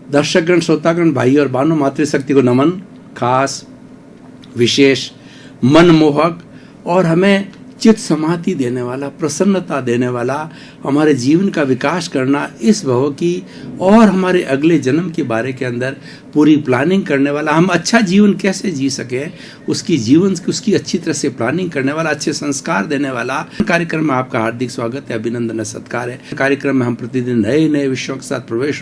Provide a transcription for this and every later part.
दर्शकगण, श्रोतागण, भाई और बहनों, मातृशक्ति को नमन। खास, विशेष, मनमोहक और हमें चित्त समाधि देने वाला, प्रसन्नता देने वाला, हमारे जीवन का विकास करना, इस भव की और हमारे अगले जन्म के बारे के अंदर पूरी प्लानिंग करने वाला, हम अच्छा जीवन कैसे जी सकें उसकी अच्छी तरह से प्लानिंग करने वाला, अच्छे संस्कार देने वाला कार्यक्रम में आपका हार्दिक स्वागत है, अभिनंदन, सत्कार है। कार्यक्रम में हम प्रतिदिन नए नए विषयों के साथ प्रवेश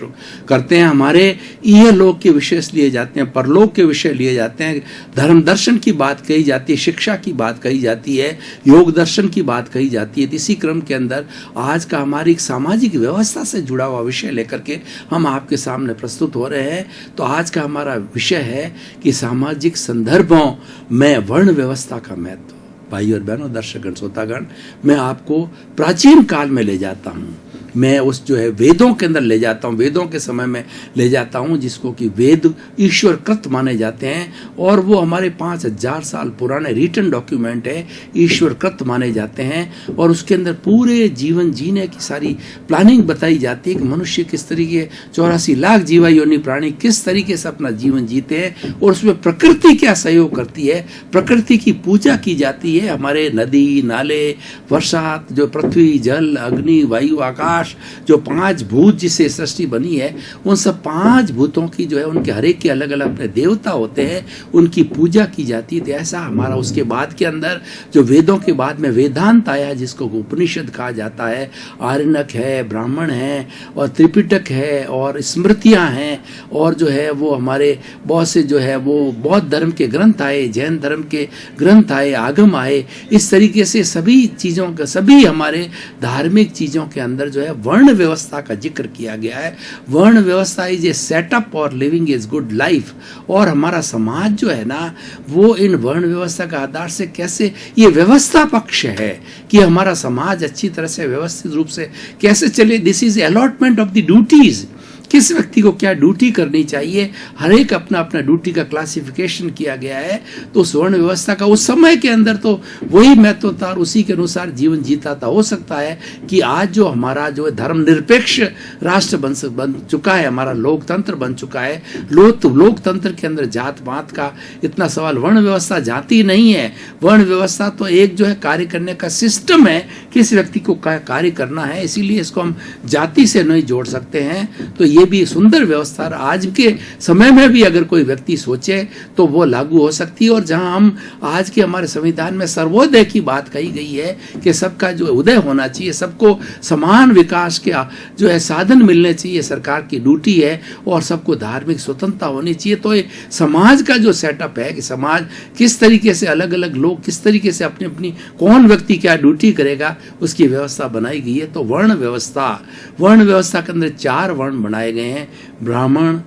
करते हैं। हमारे यह लोक के विषय लिए जाते हैं, परलोक के विषय लिए जाते हैं, धर्म दर्शन की बात कही जाती है, शिक्षा की बात कही जाती है, योग दर्शन की बात कही जाती है। इसी क्रम के अंदर आज का हमारी एक सामाजिक व्यवस्था से जुड़ा हुआ विषय लेकर के हम आपके सामने प्रस्तुत हो रहे हैं। तो आज का हमारा विषय है कि सामाजिक संदर्भों में वर्ण व्यवस्था का महत्व। भाई और बहनों, दर्शकगण, श्रोतागण, मैं आपको प्राचीन काल में ले जाता हूँ। मैं उस जो है वेदों के अंदर ले जाता हूँ, वेदों के समय में ले जाता हूँ, जिसको कि वेद ईश्वर कृत माने जाते हैं और वो हमारे 5000 साल पुराने रिटन डॉक्यूमेंट है, ईश्वर कृत माने जाते हैं। और उसके अंदर पूरे जीवन जीने की सारी प्लानिंग बताई जाती है कि मनुष्य किस तरीके 84 लाख जीवा योनि प्राणी किस तरीके से अपना जीवन जीते हैं और उसमें प्रकृति क्या सहयोग करती है। प्रकृति की पूजा की जाती है। हमारे नदी, नाले, वर्षा, जो पृथ्वी, जल, अग्नि, वायु, आकाश, जो 5 भूत जिससे सृष्टि बनी है, उन सब 5 भूतों की जो है उनके हर एक के अलग अलग अपने देवता होते हैं, उनकी पूजा की जाती है। ऐसा हमारा उसके बाद के अंदर जो वेदों के बाद में वेदांत आया, जिसको उपनिषद कहा जाता है, आरण्यक है, ब्राह्मण है और त्रिपिटक है और स्मृतियां हैं और जो है वो हमारे बहुत से जो है वो बौद्ध धर्म के ग्रंथ आए, जैन धर्म के ग्रंथ आए, आगम आए। इस तरीके से सभी चीज़ों का, सभी हमारे धार्मिक चीज़ों के अंदर जो है वर्ण व्यवस्था का जिक्र किया गया है। वर्ण व्यवस्था इज ए सेटअप और लिविंग इज गुड लाइफ। और हमारा समाज जो है ना, वो इन वर्ण व्यवस्था का आधार से कैसे, ये व्यवस्था पक्ष है कि हमारा समाज अच्छी तरह से व्यवस्थित रूप से कैसे चले। This is allotment of the duties, किस व्यक्ति को क्या ड्यूटी करनी चाहिए, हर एक अपना अपना ड्यूटी का क्लासिफिकेशन किया गया है। तो उस वर्ण व्यवस्था का उस समय के अंदर तो वही महत्व था और उसी के अनुसार जीवन जीता था। हो सकता है कि आज जो हमारा जो धर्मनिरपेक्ष राष्ट्र बन चुका है, हमारा लोकतंत्र बन चुका है, लोकतंत्र के अंदर जात पात का इतना सवाल, वर्ण व्यवस्था जाती नहीं है। वर्ण व्यवस्था तो एक जो है कार्य करने का सिस्टम है, किस व्यक्ति को कार्य करना है, इसीलिए इसको हम जाति से नहीं जोड़ सकते हैं। तो ये भी सुंदर व्यवस्था आज के समय में भी अगर कोई व्यक्ति सोचे तो वो लागू हो सकती है। और जहां हम आज के हमारे संविधान में सर्वोदय की बात कही गई है कि सबका जो उदय होना चाहिए, सबको समान विकास के जो है साधन मिलने चाहिए, सरकार की ड्यूटी है और सबको धार्मिक स्वतंत्रता होनी चाहिए। तो ये समाज का जो सेटअप है कि समाज किस तरीके से, अलग अलग लोग किस तरीके से अपनी अपनी, कौन व्यक्ति क्या ड्यूटी करेगा, उसकी व्यवस्था बनाई गई है। तो वर्ण व्यवस्था के अंदर 4 वर्ण बनाए गए हैं, ब्राह्मण,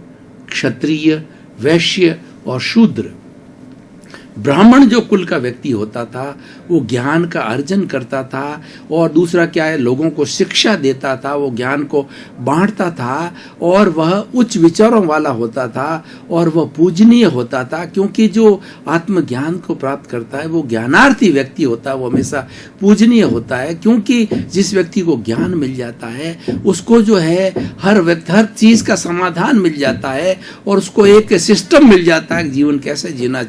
क्षत्रिय, वैश्य और शूद्र। ब्राह्मण जो कुल का व्यक्ति होता था वो ज्ञान का अर्जन करता था और दूसरा क्या है, लोगों को शिक्षा देता था, वो ज्ञान को बांटता था और वह उच्च विचारों वाला होता था और वह पूजनीय होता था। क्योंकि जो आत्मज्ञान को प्राप्त करता है वो ज्ञानार्थी व्यक्ति होता है, वो हमेशा पूजनीय होता है। क्योंकि जिस व्यक्ति को ज्ञान मिल जाता है उसको जो है हर चीज का समाधान मिल जाता है और उसको एक सिस्टम मिल जाता है जीवन कैसे जीना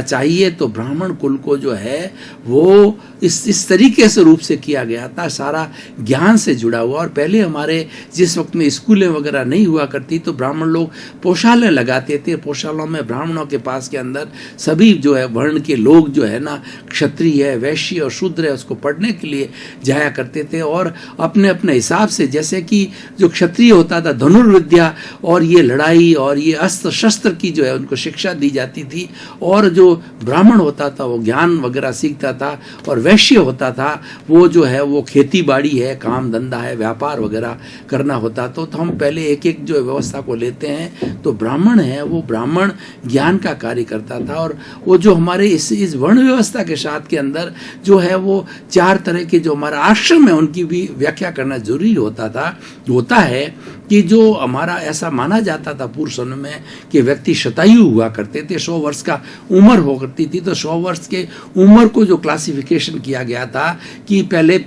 चाहिए। तो ब्राह्मण कुल को जो है वो इस तरीके से रूप से किया गया था, सारा ज्ञान से जुड़ा हुआ। और पहले हमारे जिस वक्त में स्कूलें वगैरह नहीं हुआ करती तो ब्राह्मण लोग पोशाले लगाते थे। पोशालों में ब्राह्मणों के पास के अंदर सभी जो है वर्ण के लोग जो है ना, क्षत्रिय है, वैश्य और शूद्र है, उसको पढ़ने के लिए जाया करते थे। और अपने अपने हिसाब से, जैसे कि जो क्षत्रिय होता था धनुर्विद्या और ये लड़ाई और ये अस्त्र शस्त्र की जो है उनको शिक्षा दी जाती थी, और जो ब्राह्मण होता था वो ज्ञान वगैरह सीखता था, और वैश्य होता था वो जो है वो खेती बाड़ी है, काम धंधा है, व्यापार वगैरह करना होता। तो हम पहले एक एक जो व्यवस्था को लेते हैं। तो ब्राह्मण है वो ब्राह्मण ज्ञान का कार्य करता था। और वो जो हमारे इस वर्ण व्यवस्था के साथ के अंदर जो है वो 4 तरह के जो हमारा आश्रम है उनकी भी व्याख्या करना जरूरी होता है कि जो हमारा ऐसा माना जाता था पूर्व समय में कि व्यक्ति शतायु हुआ करते थे, 100 वर्ष का उम्र होती थी तो 100 वर्ष के उम्र को जो क्लासिफिकेशन किया गया था कि पहले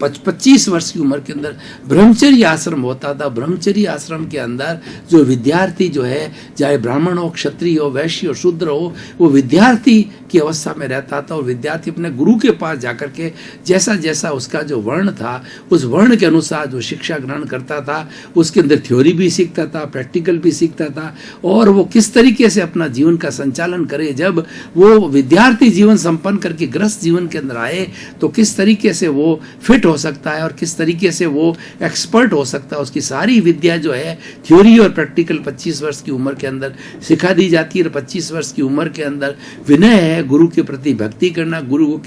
25 वर्ष की उम्र के अंदर ब्रह्मचर्य आश्रम होता था। ब्रह्मचर्य आश्रम के अंदर जो विद्यार्थी जो है, चाहे ब्राह्मण हो, क्षत्रिय हो, वैश्य हो, शूद्र हो, वो विद्यार्थी की अवस्था में रहता था और विद्यार्थी अपने गुरु के पास जाकर के जैसा जैसा उसका जो वर्ण था उस वर्ण के अनुसार जो शिक्षा ग्रहण करता था, उसके अंदर थ्योरी भी सीखता था, प्रैक्टिकल भी सीखता था और वो किस तरीके से अपना जीवन का संचालन करे। जब वो विद्यार्थी जीवन संपन्न करके गृहस्थ जीवन के अंदर आए तो किस तरीके से वो फिट हो सकता है और किस तरीके से वो एक्सपर्ट हो सकता है, उसकी सारी विद्या जो है थ्योरी और प्रैक्टिकल 25 वर्ष की उम्र के अंदर सिखा दी जाती है। 25 वर्ष की उम्र के अंदर विनय है, गुरु के प्रति भक्ति करना, गुरु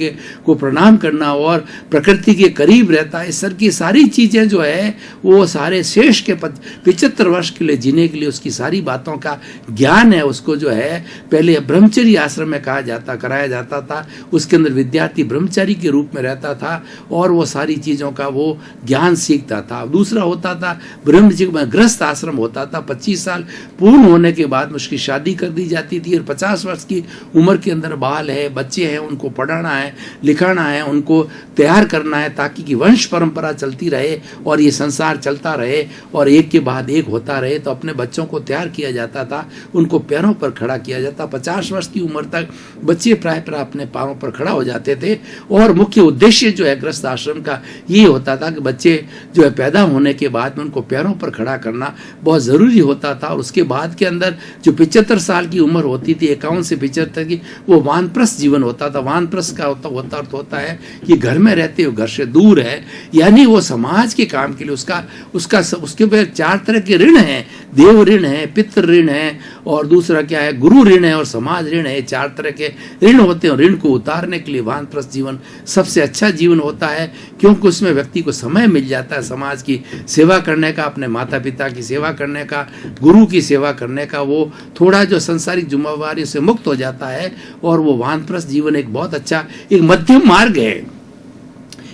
को प्रणाम करना और प्रकृति के करीब रहता है। इस तरह की सारी चीजें जो है वो सारे शेष के 75 वर्ष के लिए जीने के लिए उसकी सारी बातों का ज्ञान है। उसको जो है पहले ब्रह्मचर्य आश्रम में कराया जाता था, उसके अंदर विद्यार्थी ब्रह्मचारी के रूप में रहता था और वो सारी चीजों का वो ज्ञान सीखता था। दूसरा होता था ब्रह्मचर्य में गृहस्थ आश्रम होता था। 25 साल पूर्ण होने के बाद उसकी शादी कर दी जाती थी और 50 वर्ष की उम्र के अंदर बाल है, बच्चे हैं, उनको पढ़ाना है, लिखाना है, उनको तैयार करना है ताकि कि वंश परंपरा चलती रहे और ये संसार चलता रहे और एक के बाद एक होता रहे। तो अपने बच्चों को तैयार किया जाता था, उनको पैरों पर खड़ा किया जाता। 50 वर्ष की उम्र तक बच्चे प्राय अपने पैरों पर खड़ा हो जाते थे और मुख्य उद्देश्य जो है गृहस्थ आश्रम का ये होता था कि बच्चे जो है पैदा होने के बाद में उनको पैरों पर खड़ा करना बहुत जरूरी होता था। और उसके बाद के अंदर जो 75 साल की उम्र होती थी, 51 से 75 की, वो वानप्रस्थ जीवन होता था। वानप्रस्थ का होता है कि घर में रहते हो, घर से दूर है, यानी वो समाज के काम के लिए उसके ऊपर 4 तरह के ऋण हैं। देव ऋण है, पितृ ऋण है और दूसरा क्या है, गुरु ऋण है और समाज ऋण है। 4 तरह के ऋण होते हैं। ऋण को उतारने के लिए वानप्रस्थ जीवन सबसे अच्छा जीवन होता है क्योंकि उसमें व्यक्ति को समय मिल जाता है समाज की सेवा करने का, अपने माता पिता की सेवा करने का, गुरु की सेवा करने का। वो थोड़ा जो संसारिक जिम्मेवारी से मुक्त हो जाता है और वो वानप्रस्थ जीवन एक बहुत अच्छा एक मध्यम मार्ग है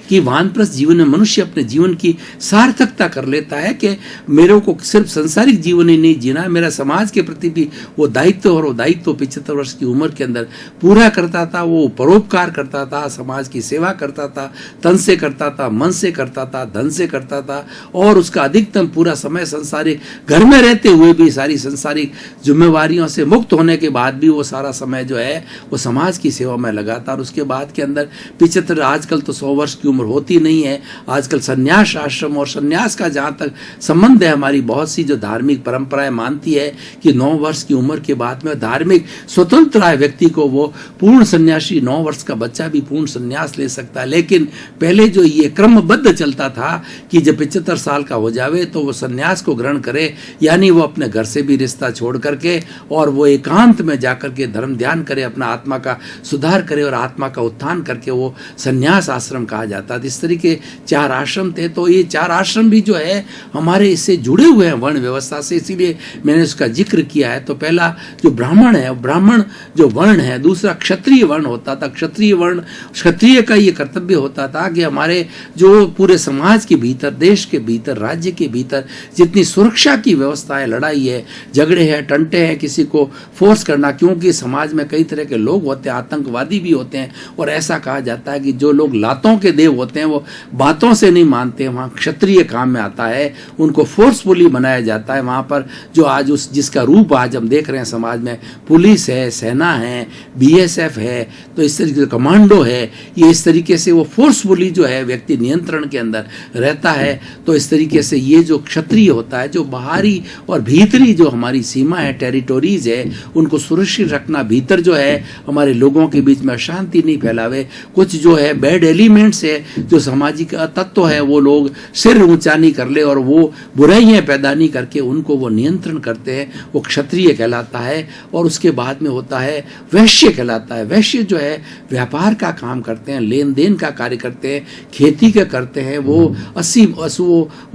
कि वानप्रस्थ जीवन में मनुष्य अपने जीवन की सार्थकता कर लेता है कि मेरे को सिर्फ संसारिक जीवन ही नहीं जीना, मेरा समाज के प्रति भी वो दायित्व और वो दायित्व 75 वर्ष की उम्र के अंदर पूरा करता था। वो परोपकार करता था, समाज की सेवा करता था, तन से करता था, मन से करता था, धन से करता था और उसका अधिकतम पूरा समय संसारिक घर में रहते हुए भी सारी संसारिक जिम्मेवारियों से मुक्त होने के बाद भी वो सारा समय जो है वो समाज की सेवा में लगाता। और उसके बाद के अंदर 75, आजकल तो 100 वर्ष की उम्र होती नहीं है, आजकल संन्यास आश्रम और संन्यास का जहाँ तक संबंध है, हमारी बहुत सी जो धार्मिक परंपराएं मानती है कि 9 वर्ष की उम्र के बाद में धार्मिक स्वतंत्र है व्यक्ति को, वो पूर्ण सन्यासी 9 वर्ष का बच्चा भी पूर्ण संन्यास ले सकता है। लेकिन पहले जो ये क्रमबद्ध चलता था कि जब 75 साल का हो जावे तो वो संन्यास को ग्रहण करे, यानी वो अपने घर से भी रिश्ता छोड़ करके और वो एकांत में जाकर के धर्म ध्यान करे, अपना आत्मा का सुधार करे और आत्मा का उत्थान करके वो संन्यास आश्रम कहा जाता। इस तरीके 4 आश्रम थे। तो ये 4 आश्रम भी जो है हमारे इससे जुड़े हुए हैं वर्ण व्यवस्था से, इसीलिए मैंने उसका जिक्र किया है। तो पहला जो ब्राह्मण है, ब्राह्मण जो वर्ण है, दूसरा क्षत्रिय वर्ण होता था। क्षत्रिय वर्ण, क्षत्रिय का ये कर्तव्य होता था कि हमारे जो पूरे समाज के भीतर, देश के भीतर, राज्य के भीतर जितनी सुरक्षा की व्यवस्था है, लड़ाई है, झगड़े हैं, टंटे हैं, किसी को फोर्स करना, क्योंकि समाज में कई तरह के लोग होते हैं, आतंकवादी भी होते हैं और ऐसा कहा जाता है कि जो लोग लातों के देव होते हैं वो बातों से नहीं मानते, वहाँ क्षत्रिय काम में आता है, उनको फोर्सफुली बनाया जाता है। वहाँ पर जो आज जिसका रूप आज हम देख रहे हैं समाज में, पुलिस है, सेना है, BSF है, तो इस तरीके से कमांडो है, ये इस तरीके से वो फोर्सफुली जो है व्यक्ति नियंत्रण के अंदर रहता है। तो इस तरीके से ये जो क्षत्रिय होता है, जो बाहरी और भीतरी जो हमारी सीमा है, टेरिटोरीज है, उनको सुरक्षित रखना, भीतर जो है हमारे लोगों के बीच में अशांति नहीं फैलावे, कुछ जो है बैड एलिमेंट्स है, जो सामाजिक तत्व है, वो लोग सिर ऊंचा नहीं कर ले और वो बुराइयां पैदा नहीं करके उनको वो नियंत्रण करते हैं, वो क्षत्रिय कहलाता है। और उसके बाद में होता है वैश्य कहलाता है। वैश्य जो है व्यापार का काम करते हैं, लेन देन का कार्य करते हैं, खेती का करते हैं, वो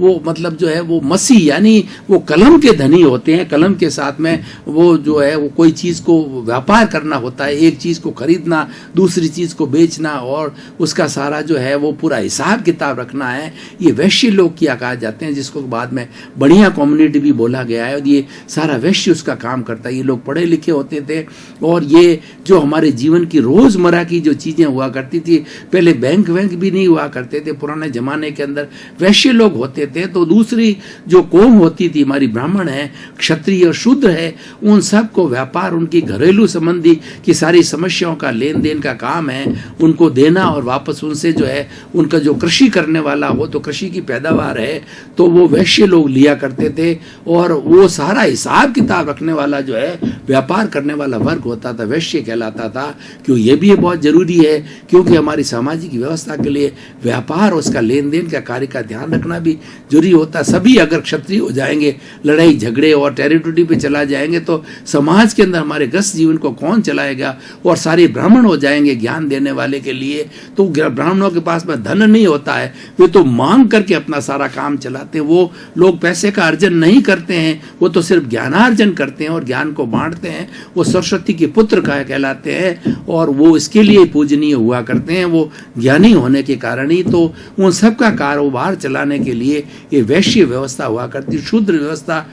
वो मतलब जो है वो मसी यानी वो कलम के धनी होते हैं। कलम के साथ में वो जो है वो कोई चीज को व्यापार करना होता है, एक चीज को खरीदना, दूसरी चीज को बेचना और उसका सारा जो है वो पूरा हिसाब किताब रखना है, ये वैश्य लोग किया कहा जाते हैं, जिसको बाद में बढ़िया कम्युनिटी भी बोला गया है। और ये सारा वैश्य उसका काम करता है। ये लोग पढ़े लिखे होते थे और ये जो हमारे जीवन की रोजमर्रा की जो चीजें हुआ करती थी, पहले बैंक भी नहीं हुआ करते थे पुराने जमाने के अंदर, वैश्य लोग होते थे। तो दूसरी जो कौम होती थी हमारी, ब्राह्मण है, क्षत्रिय और शूद्र है, उन सब को व्यापार, उनकी घरेलू संबंधी की सारी समस्याओं का लेन देन का काम है, उनको देना और वापस उनसे जो है उनका जो कृषि करने वाला हो, तो कृषि की पैदावार है तो वो वैश्य लोग लिया करते थे। और वो सारा हिसाब किताब रखने वाला जो है व्यापार करने वाला वर्ग होता था, वैश्य कहलाता था। क्यों ये भी बहुत जरूरी है, क्योंकि हमारी सामाजिक व्यवस्था के लिए व्यापार और उसका लेन देन का कार्य का ध्यान रखना भी जरूरी होता है। सभी अगर क्षत्रिय हो जाएंगे, लड़ाई झगड़े और टेरिटरी पे चला जाएंगे, तो समाज के अंदर हमारे ग्रस्त जीवन को कौन चलाएगा। और सारे ब्राह्मण हो जाएंगे ज्ञान देने वाले के लिए, तो ब्राह्मणों के पास में धन नहीं होता है, वे तो मांग करके अपना सारा काम चलाते हैं। वो लोग पैसे का अर्जन नहीं करते हैं, वो तो सिर्फ ज्ञानार्जन करते हैं और ज्ञान को बांटते हैं। वो सरस्वती के पुत्र का कहलाते हैं और वो इसके लिए पूजनीय हुआ करते हैं, वो ज्ञानी होने के कारण ही। तो उन सब का कारोबार चलाने के लिए ये वैश्य व्यवस्था हुआ करती। शूद्र व्यवस्था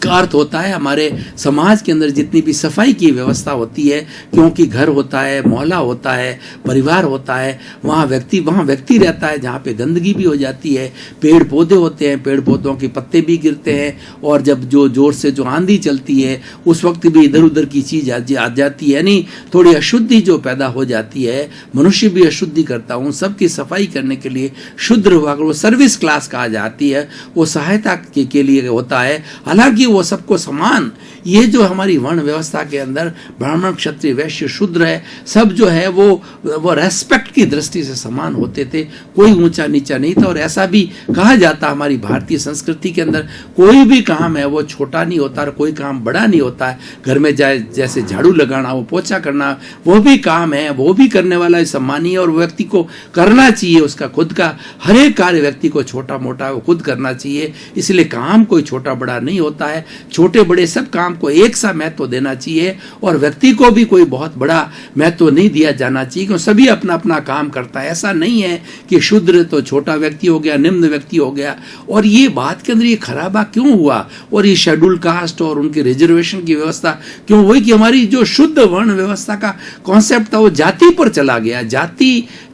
का अर्थ होता है हमारे समाज के अंदर जितनी भी सफाई की व्यवस्था होती है, क्योंकि घर होता है, मोहल्ला होता है, परिवार होता है, वहाँ व्यक्ति रहता है, जहाँ पे गंदगी भी हो जाती है, पेड़ पौधे होते हैं, पेड़ पौधों के पत्ते भी गिरते हैं, और जब जो जोर से जो आंधी चलती है उस वक्त भी इधर उधर की चीज आ जाती है, यानी थोड़ी अशुद्धि जो पैदा हो जाती है, मनुष्य भी अशुद्धि करता हूँ, सबकी सफाई करने के लिए शूद्र हुआ, वो सर्विस क्लास कहा जाती है, वो सहायता के लिए होता है। हालांकि वो सबको समान, ये जो हमारी वर्ण व्यवस्था के अंदर ब्राह्मण क्षत्रिय वैश्य शूद्र है, सब जो है वो रेस्पेक्ट की दृष्टि से समान होते थे, कोई ऊंचा नीचा नहीं था। और ऐसा भी कहा जाता हमारी भारतीय संस्कृति के अंदर, कोई भी काम है वो छोटा नहीं होता और कोई काम बड़ा नहीं होता है। घर में जैसे झाड़ू लगाना, वो पोछा करना, वो भी काम है, वो भी करने वाला सम्मानीय और व्यक्ति को करना चाहिए। उसका खुद का हर एक कार्य व्यक्ति को छोटा मोटा वो खुद करना चाहिए। इसलिए काम कोई छोटा बड़ा नहीं होता है, छोटे बड़े सब काम को एक सा महत्व देना चाहिए और व्यक्ति को भी कोई बहुत बड़ा महत्व नहीं दिया जाना चाहिए, क्योंकि सभी अपना अपना काम करता है। ऐसा नहीं है कि शूद्र तो छोटा व्यक्ति हो गया, निम्न व्यक्ति हो गया। और ये बात के अंदर ये खराबा क्यों हुआ, और ये शेड्यूल कास्ट और उनके रिजर्वेशन की व्यवस्था क्यों हुई, कि हमारी जो शुद्ध वर्ण व्यवस्था का कॉन्सेप्ट था वो जाति पर चला गया।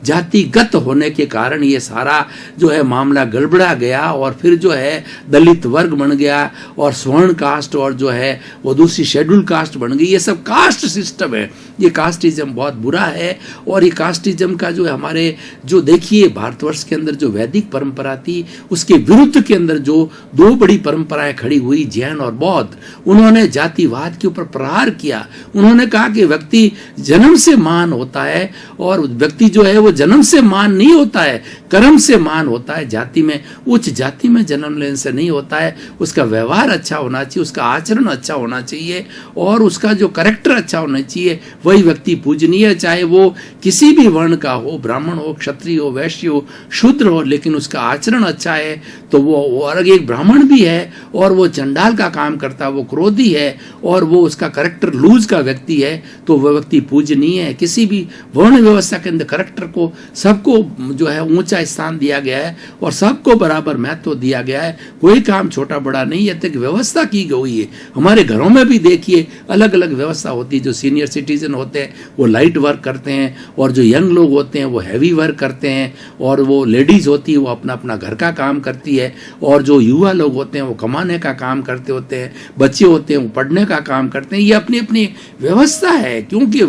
जातिगत होने के कारण ये सारा जो है मामला गड़बड़ा गया, और फिर जो है दलित वर्ग बन गया और स्वर्ण कास्ट और जो है वो दूसरी शेड्यूल कास्ट बन गई। ये सब कास्ट सिस्टम है, ये कास्टिज्म बहुत बुरा है। और ये कास्टिज्म का जो है हमारे जो देखिए भारतवर्ष के अंदर जो वैदिक परंपरा थी, उसके विरुद्ध के अंदर जो दो बड़ी परंपराएं खड़ी हुई, जैन और बौद्ध, उन्होंने जातिवाद के ऊपर प्रहार किया। उन्होंने कहा कि व्यक्ति जन्म से मान होता है, और व्यक्ति जो है वो जन्म से मान नहीं होता है, कर्म से मान होता है। जाति में, उच्च जाति में जन्म लेने से नहीं होता है। उसका व्यवहार अच्छा होना चाहिए, उसका आचरण अच्छा होना चाहिए, और उसका जो कैरेक्टर अच्छा होना चाहिए, वही व्यक्ति पूजनीय है, चाहे वो किसी भी वर्ण का हो, ब्राह्मण हो, क्षत्रिय हो, वैश्य हो, शूद्र हो, लेकिन उसका आचरण अच्छा है तो वो और एक ब्राह्मण भी है और वो चंडाल का काम करता है, वो क्रोधी है और वो उसका कैरेक्टर लूज का व्यक्ति है, तो वह व्यक्ति पूजनीय है। किसी भी वर्ण व्यवस्था के अंदर कैरेक्टर को सबको जो है ऊंचा स्थान दिया गया है और सबको बराबर महत्व दिया गया है। कोई काम छोटा बड़ा नहीं है, तक व्यवस्था की गई है। हमारे घरों में भी देखिए अलग अलग व्यवस्था होती है। जो सीनियर सिटीजन होते हैं वो लाइट वर्क करते हैं, और जो यंग लोग होते हैं वो हैवी वर्क करते हैं, और वो लेडीज होती है वो अपना अपना घर का काम करती है, और जो युवा लोग होते हैं वो कमाने का काम करते होते हैं, बच्चे होते हैं वो पढ़ने का काम करते हैं। ये अपनी अपनी व्यवस्था है, क्योंकि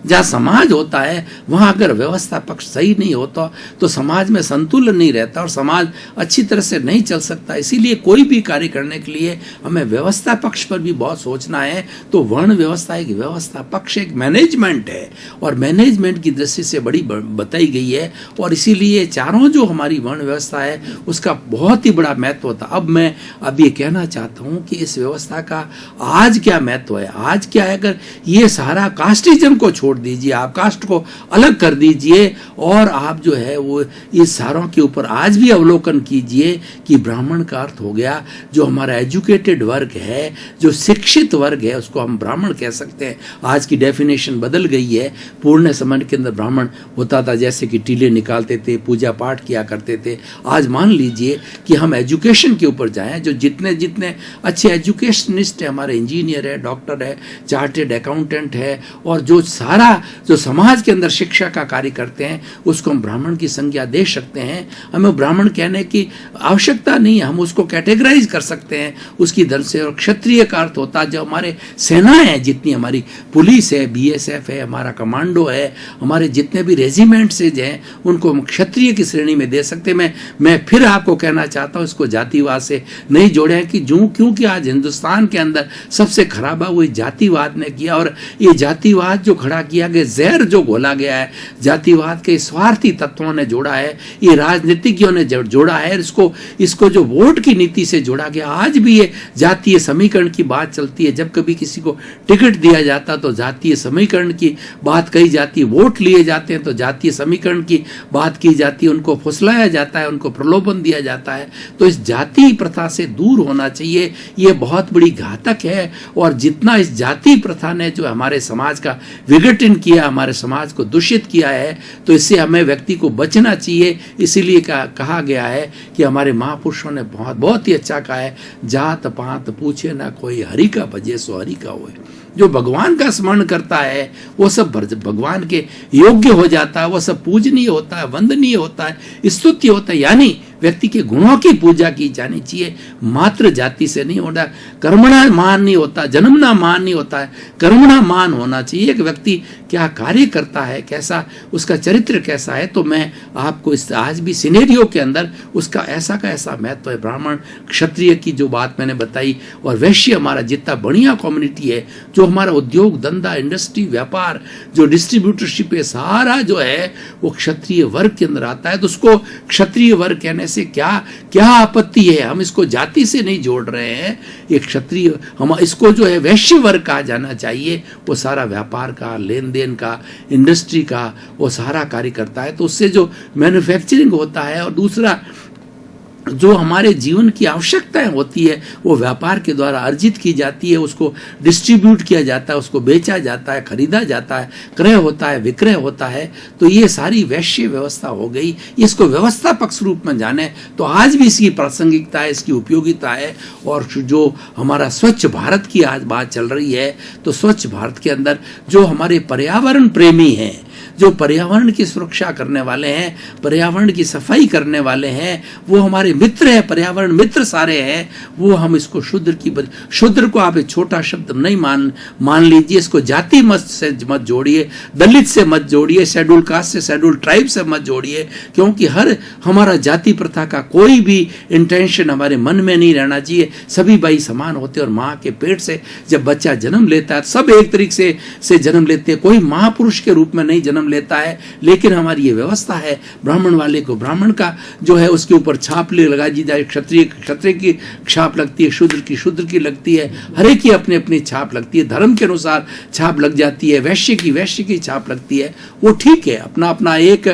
जहाँ समाज होता है वहाँ अगर व्यवस्था पक्ष सही नहीं होता तो समाज में संतुलन नहीं रहता और समाज अच्छी तरह से नहीं चल सकता। इसीलिए कोई भी कार्य करने के लिए हमें व्यवस्था पक्ष पर भी बहुत सोचना है। तो वर्ण व्यवस्था एक व्यवस्था पक्ष एक मैनेजमेंट है, और मैनेजमेंट की दृष्टि से बड़ी बताई गई है, और इसीलिए चारों जो हमारी वर्ण व्यवस्था है उसका बहुत ही बड़ा महत्व होता। अब ये कहना चाहता हूँ कि इस व्यवस्था का आज क्या महत्व है, आज क्या है, अगर ये सारा कास्टिज्म को छोड़ छोड़ दीजिए, आप कास्ट को अलग कर दीजिए और आप जो है वो इस सारों के ऊपर आज भी अवलोकन कीजिए कि ब्राह्मण का अर्थ हो गया जो हमारा एजुकेटेड वर्ग है, जो शिक्षित वर्ग है, उसको हम ब्राह्मण कह सकते हैं। आज की डेफिनेशन बदल गई है। पूर्ण समय के अंदर ब्राह्मण होता था जैसे कि टीले निकालते थे, पूजा पाठ किया करते थे। आज मान लीजिए कि हम एजुकेशन के ऊपर जाएं, जो जितने जितने अच्छे एजुकेशनिस्ट है, हमारे इंजीनियर है, डॉक्टर है, चार्टेड अकाउंटेंट है, और जो सारा जो समाज के अंदर शिक्षा का कार्य करते हैं उसको हम ब्राह्मण की संज्ञा दे सकते हैं। हमें ब्राह्मण कहने की आवश्यकता नहीं है, हम उसको कैटेगराइज कर सकते हैं उसकी दर से। और क्षत्रिय का अर्थ होता है जो हमारे सेनाएं हैं, जितनी हमारी पुलिस है, बीएसएफ है, हमारा कमांडो है, हमारे जितने भी रेजिमेंट्स हैं, उनको हम क्षत्रिय की श्रेणी में दे सकते हैं। मैं फिर आपको कहना चाहता हूँ इसको जातिवाद से नहीं जोड़े कि क्योंकि आज हिंदुस्तान के अंदर सबसे खराबा वो जातिवाद ने किया, और ये जातिवाद जो खड़ा किया गया, जहर जो घोला गया है, जातिवाद के स्वार्थी तत्वों ने जोड़ा है, ये राजनीतिज्ञों ने जोड़ा है, इसको जो वोट की नीति से जोड़ा गया। आज भी ये जातीय समीकरण की बात चलती है, जब कभी किसी को टिकट दिया जाता तो जातीय समीकरण की बात कही जाती है, वोट लिए जाते हैं तो जातीय समीकरण की बात की जाती है, उनको फुसलाया जाता है, उनको प्रलोभन दिया जाता है। तो इस जाति प्रथा से दूर होना चाहिए, ये बहुत बड़ी घातक है। और जितना इस जाति प्रथा ने जो हमारे समाज का विघटन किया, हमारे समाज को दूषित किया है, तो इससे हमें व्यक्ति को बचना चाहिए। इसीलिए कहा गया है कि हमारे महापुरुषों ने बहुत ही अच्छा कहा है, जात पात पूछे ना कोई, हरि का भजे सो हरि का होए। जो भगवान का स्मरण करता है वो सब भगवान के योग्य हो जाता है, वो सब पूजनीय होता है, वंदनीय होता है, स्तुत्य होता है। यानी व्यक्ति के गुणों की पूजा की जानी चाहिए, मात्र जाति से नहीं होता। कर्मणा मान नहीं होता, जन्मना मान नहीं होता है, कर्मणा मान होना चाहिए। एक व्यक्ति क्या कार्य करता है, कैसा उसका चरित्र कैसा है। तो मैं आपको इस आज भी सिनेरियो के अंदर उसका ऐसा का ऐसा महत्व है। ब्राह्मण क्षत्रिय की जो बात मैंने बताई, और वैश्य हमारा जितना बढ़िया कम्युनिटी है, जो हमारा उद्योग धंधा इंडस्ट्री व्यापार जो डिस्ट्रीब्यूटरशिप है, सारा जो है वो क्षत्रिय वर्ग के अंदर आता है। तो उसको क्षत्रिय वर्ग कहने से क्या आपत्ति है? हम इसको जाति से नहीं जोड़ रहे हैं। एक क्षत्रिय हम इसको जो है वैश्य वर्ग कहा जाना चाहिए। वो सारा व्यापार का, लेन देन का, इंडस्ट्री का वो सारा कार्य करता है। तो उससे जो मैन्युफैक्चरिंग होता है, और दूसरा जो हमारे जीवन की आवश्यकताएं होती है वो व्यापार के द्वारा अर्जित की जाती है, उसको डिस्ट्रीब्यूट किया जाता है, उसको बेचा जाता है, खरीदा जाता है, क्रय होता है, विक्रय होता है। तो ये सारी वैश्य व्यवस्था हो गई। इसको व्यवस्था पक्ष रूप में जाने तो आज भी इसकी प्रासंगिकता है, इसकी उपयोगिता है। और जो हमारा स्वच्छ भारत की आज बात चल रही है, तो स्वच्छ भारत के अंदर जो हमारे पर्यावरण प्रेमी हैं, जो पर्यावरण की सुरक्षा करने वाले हैं, पर्यावरण की सफाई करने वाले हैं, वो हमारे मित्र है, पर्यावरण मित्र सारे हैं। वो हम इसको शूद्र को आप एक छोटा शब्द नहीं मान लीजिए। इसको जाति मत से मत जोड़िए, दलित से मत जोड़िए, शेड्यूल कास्ट से, शेड्यूल ट्राइब से मत जोड़िए। क्योंकि हमारा जाति प्रथा का कोई भी इंटेंशन हमारे मन में नहीं रहना चाहिए। सभी भाई समान होते हैं। और माँ के पेट से जब बच्चा जन्म लेता है, सब एक तरीके से जन्म लेते हैं। कोई महापुरुष के रूप में नहीं जन्म लेता है। लेकिन हमारी ये व्यवस्था है, ब्राह्मण वाले को ब्राह्मण का जो है उसके ऊपर छाप लगा दी जाए, क्षत्रिय की छाप लगती है, शूद्र की लगती है, हर एक की अपनी अपनी छाप लगती है, धर्म के अनुसार छाप लग जाती है, वैश्य की छाप लगती है। वो ठीक है, अपना अपना एक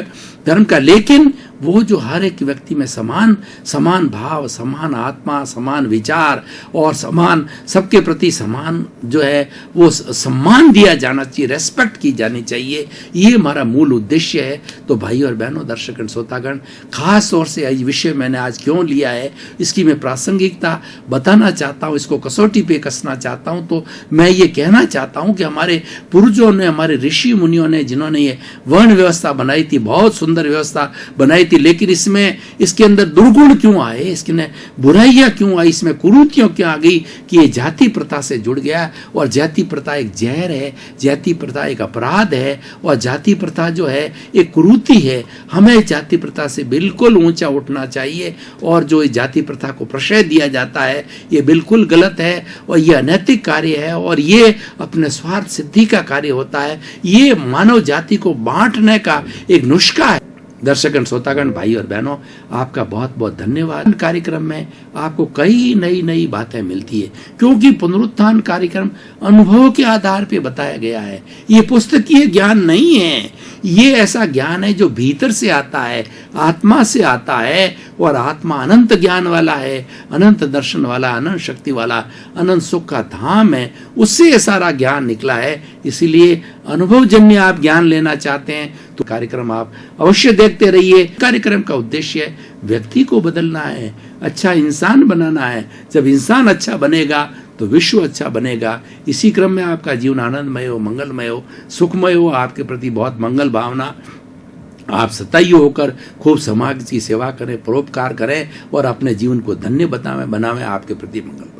धर्म का। लेकिन वो जो हर एक व्यक्ति में समान भाव, समान आत्मा, समान विचार और समान सबके प्रति समान जो है वो सम्मान दिया जाना चाहिए, रेस्पेक्ट की जानी चाहिए। ये हमारा मूल उद्देश्य है। तो भाई और बहनों, दर्शक श्रोतागण, खास तौर से ये विषय मैंने आज क्यों लिया है, इसकी मैं प्रासंगिकता बताना चाहता हूँ, इसको कसौटी पे कसना चाहता हूँ। तो मैं ये कहना चाहता हूँ कि हमारे पूर्वजों ने, हमारे ऋषि मुनियों ने, जिन्होंने ये वर्ण व्यवस्था बनाई थी, बहुत सुंदर व्यवस्था बनाई थी। लेकिन इसके अंदर दुर्गुण क्यों आए, इसके बुराइयां क्यों आई, इसमें कुरीतियां क्यों आ गई कि ये जाति प्रथा से जुड़ गया। और जाति प्रथा एक जहर है, जाति प्रथा एक अपराध है, और जाति प्रथा जो है एक कुरीति है। हमें जाति प्रथा से बिल्कुल ऊंचा उठना चाहिए। और जो इस जाति प्रथा को प्रश्रय दिया जाता है, ये बिल्कुल गलत है, और ये अनैतिक कार्य है, और ये अपने स्वार्थ सिद्धि का कार्य होता है। ये मानव जाति को बांटने का एक नुस्खा है। दर्शकगण, श्रोतागण, भाई और बहनों, आपका बहुत बहुत धन्यवाद। कार्यक्रम में आपको कई नई नई बातें मिलती है, क्योंकि पुनरुत्थान कार्यक्रम अनुभव के आधार पे बताया गया है। ये पुस्तकीय ज्ञान नहीं है, ये ऐसा ज्ञान है जो भीतर से आता है, आत्मा से आता है, और आत्मा अनंत ज्ञान वाला है, अनंत दर्शन वाला, अनंत शक्ति वाला, अनंत सुख का धाम है। उससे ये सारा ज्ञान निकला है। इसीलिए अनुभवजन्य आप ज्ञान लेना चाहते हैं तो कार्यक्रम आप अवश्य देखते रहिए। कार्यक्रम का उद्देश्य व्यक्ति को बदलना है, अच्छा इंसान बनाना है। जब इंसान अच्छा बनेगा तो विश्व अच्छा बनेगा। इसी क्रम में आपका जीवन आनंदमय हो, मंगलमय हो, सुखमय हो। आपके प्रति बहुत मंगल भावना। आप सतैय होकर खूब समाज की सेवा करें, परोपकार करें और अपने जीवन को धन्य बनावें। आपके प्रति मंगल।